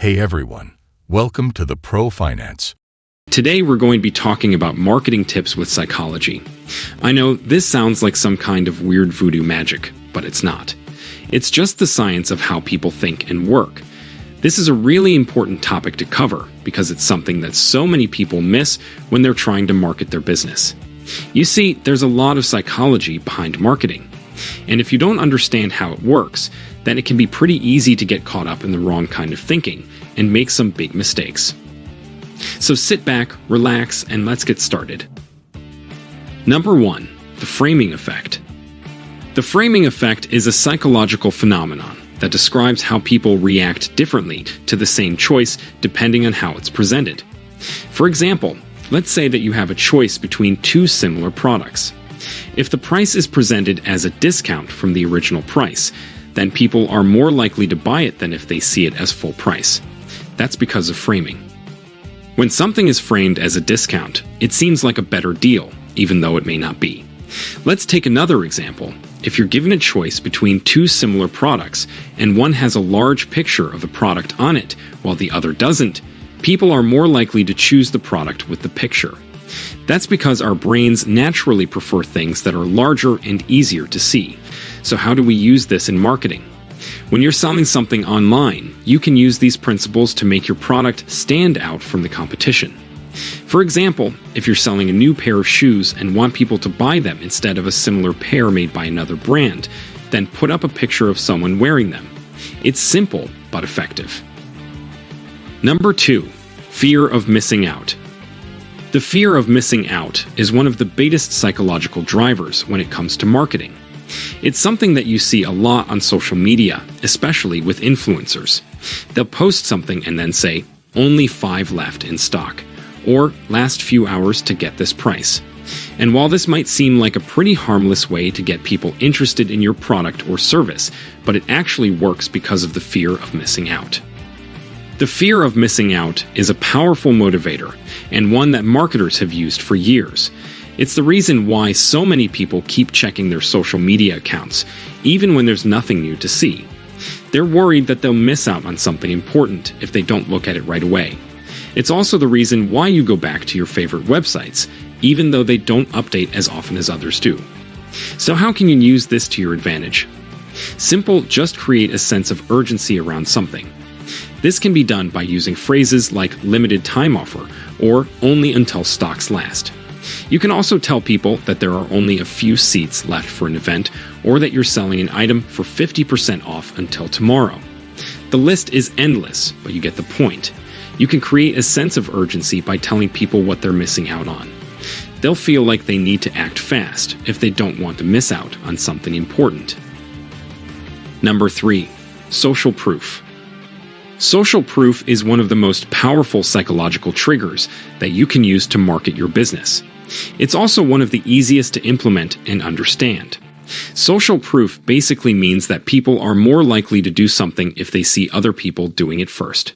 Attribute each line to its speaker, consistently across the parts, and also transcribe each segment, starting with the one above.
Speaker 1: Hey everyone, welcome to the Pro Finance.
Speaker 2: Today we're going to be talking about marketing tips with psychology. I know this sounds like some kind of weird voodoo magic, but it's not. It's just the science of how people think and work. This is a really important topic to cover because it's something that so many people miss when they're trying to market their business. You see, there's a lot of psychology behind marketing. And if you don't understand how it works, then it can be pretty easy to get caught up in the wrong kind of thinking and make some big mistakes. So sit back, relax, and let's get started. Number 1. The framing effect. The framing effect is a psychological phenomenon that describes how people react differently to the same choice depending on how it's presented. For example, let's say that you have a choice between two similar products. If the price is presented as a discount from the original price, then people are more likely to buy it than if they see it as full price. That's because of framing. When something is framed as a discount, it seems like a better deal, even though it may not be. Let's take another example. If you're given a choice between two similar products, and one has a large picture of the product on it, while the other doesn't, people are more likely to choose the product with the picture. That's because our brains naturally prefer things that are larger and easier to see. So how do we use this in marketing? When you're selling something online, you can use these principles to make your product stand out from the competition. For example, if you're selling a new pair of shoes and want people to buy them instead of a similar pair made by another brand, then put up a picture of someone wearing them. It's simple, but effective. Number 2. Fear of missing out. The fear of missing out is one of the biggest psychological drivers when it comes to marketing. It's something that you see a lot on social media, especially with influencers. They'll post something and then say, "Only 5 left in stock," or "Last few hours to get this price." And while this might seem like a pretty harmless way to get people interested in your product or service, but it actually works because of the fear of missing out. The fear of missing out is a powerful motivator, and one that marketers have used for years. It's the reason why so many people keep checking their social media accounts, even when there's nothing new to see. They're worried that they'll miss out on something important if they don't look at it right away. It's also the reason why you go back to your favorite websites, even though they don't update as often as others do. So how can you use this to your advantage? Simple, just create a sense of urgency around something. This can be done by using phrases like limited time offer or only until stocks last. You can also tell people that there are only a few seats left for an event or that you're selling an item for 50% off until tomorrow. The list is endless, but you get the point. You can create a sense of urgency by telling people what they're missing out on. They'll feel like they need to act fast if they don't want to miss out on something important. Number 3. Social proof. Social proof is one of the most powerful psychological triggers that you can use to market your business. It's also one of the easiest to implement and understand. Social proof basically means that people are more likely to do something if they see other people doing it first.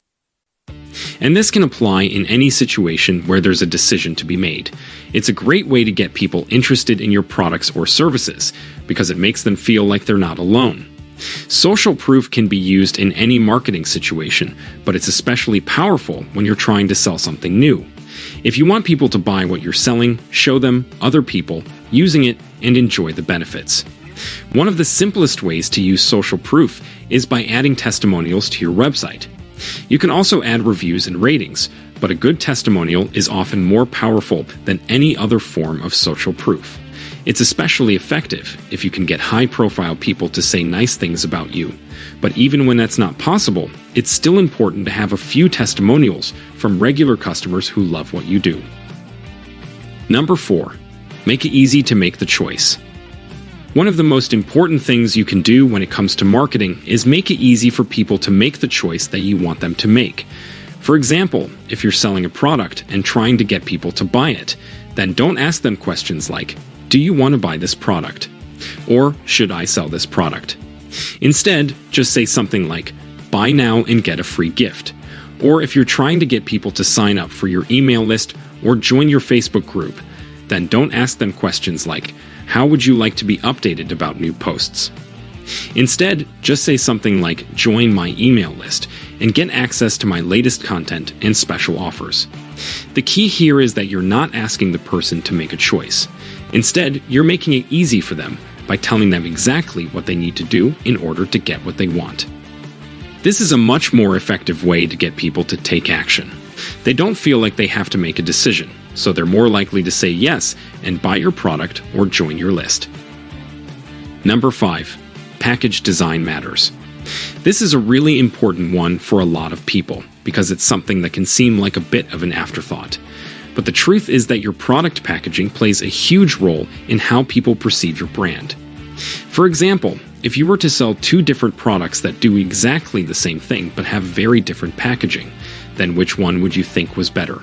Speaker 2: And this can apply in any situation where there's a decision to be made. It's a great way to get people interested in your products or services because it makes them feel like they're not alone. Social proof can be used in any marketing situation, but it's especially powerful when you're trying to sell something new. If you want people to buy what you're selling, show them other people using it and enjoy the benefits. One of the simplest ways to use social proof is by adding testimonials to your website. You can also add reviews and ratings, but a good testimonial is often more powerful than any other form of social proof. It's especially effective if you can get high-profile people to say nice things about you. But even when that's not possible, it's still important to have a few testimonials from regular customers who love what you do. Number 4. Make it easy to make the choice. One of the most important things you can do when it comes to marketing is make it easy for people to make the choice that you want them to make. For example, if you're selling a product and trying to get people to buy it, then don't ask them questions like, "Do you want to buy this product?" or "Should I sell this product?" Instead, just say something like, "Buy now and get a free gift." Or if you're trying to get people to sign up for your email list or join your Facebook group, then don't ask them questions like, "How would you like to be updated about new posts?" Instead, just say something like "join my email list" and get access to my latest content and special offers. The key here is that you're not asking the person to make a choice. Instead, you're making it easy for them by telling them exactly what they need to do in order to get what they want. This is a much more effective way to get people to take action. They don't feel like they have to make a decision, so they're more likely to say yes and buy your product or join your list. Number 5. Package design matters. This is a really important one for a lot of people because it's something that can seem like a bit of an afterthought. But the truth is that your product packaging plays a huge role in how people perceive your brand. For example, if you were to sell 2 different products that do exactly the same thing but have very different packaging, then which one would you think was better?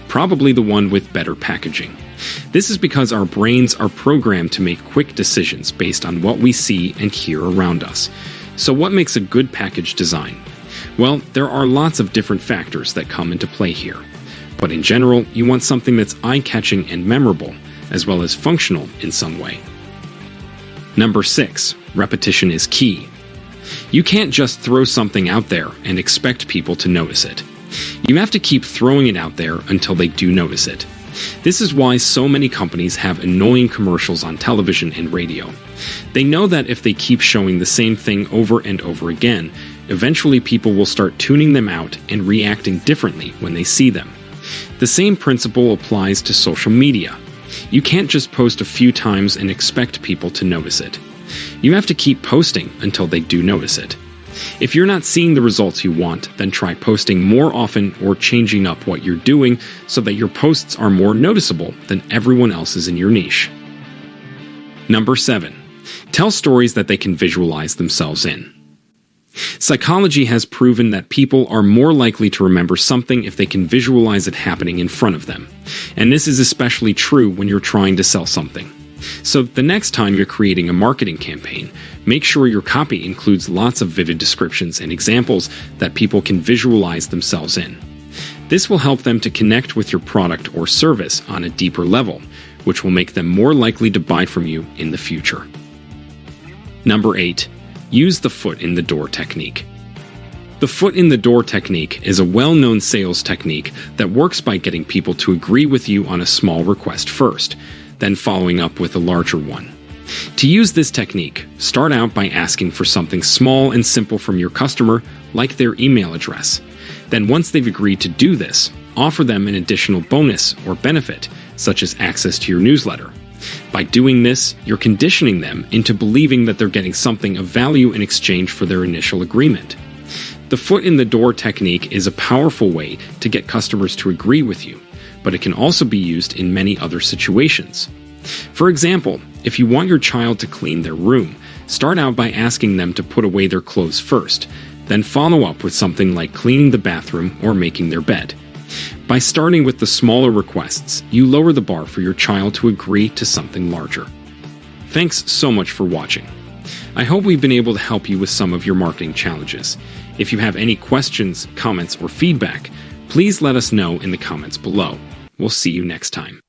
Speaker 2: Probably the one with better packaging. This is because our brains are programmed to make quick decisions based on what we see and hear around us. So what makes a good package design? Well, there are lots of different factors that come into play here. But in general, you want something that's eye-catching and memorable, as well as functional in some way. Number 6. Repetition is key. You can't just throw something out there and expect people to notice it. You have to keep throwing it out there until they do notice it. This is why so many companies have annoying commercials on television and radio. They know that if they keep showing the same thing over and over again, eventually people will start tuning them out and reacting differently when they see them. The same principle applies to social media. You can't just post a few times and expect people to notice it. You have to keep posting until they do notice it. If you're not seeing the results you want, then try posting more often or changing up what you're doing so that your posts are more noticeable than everyone else's in your niche. Number 7. Tell stories that they can visualize themselves in. Psychology has proven that people are more likely to remember something if they can visualize it happening in front of them. And this is especially true when you're trying to sell something. So the next time you're creating a marketing campaign, make sure your copy includes lots of vivid descriptions and examples that people can visualize themselves in. This will help them to connect with your product or service on a deeper level, which will make them more likely to buy from you in the future. Number 8. Use the foot in the door technique. The foot in the door technique is a well-known sales technique that works by getting people to agree with you on a small request first, then following up with a larger one. To use this technique, start out by asking for something small and simple from your customer, like their email address. Then once they've agreed to do this, offer them an additional bonus or benefit, such as access to your newsletter. By doing this, you're conditioning them into believing that they're getting something of value in exchange for their initial agreement. The foot in the door technique is a powerful way to get customers to agree with you, but it can also be used in many other situations. For example, if you want your child to clean their room, start out by asking them to put away their clothes first, then follow up with something like cleaning the bathroom or making their bed. By starting with the smaller requests, you lower the bar for your child to agree to something larger. Thanks so much for watching. I hope we've been able to help you with some of your marketing challenges. If you have any questions, comments, or feedback, please let us know in the comments below. We'll see you next time.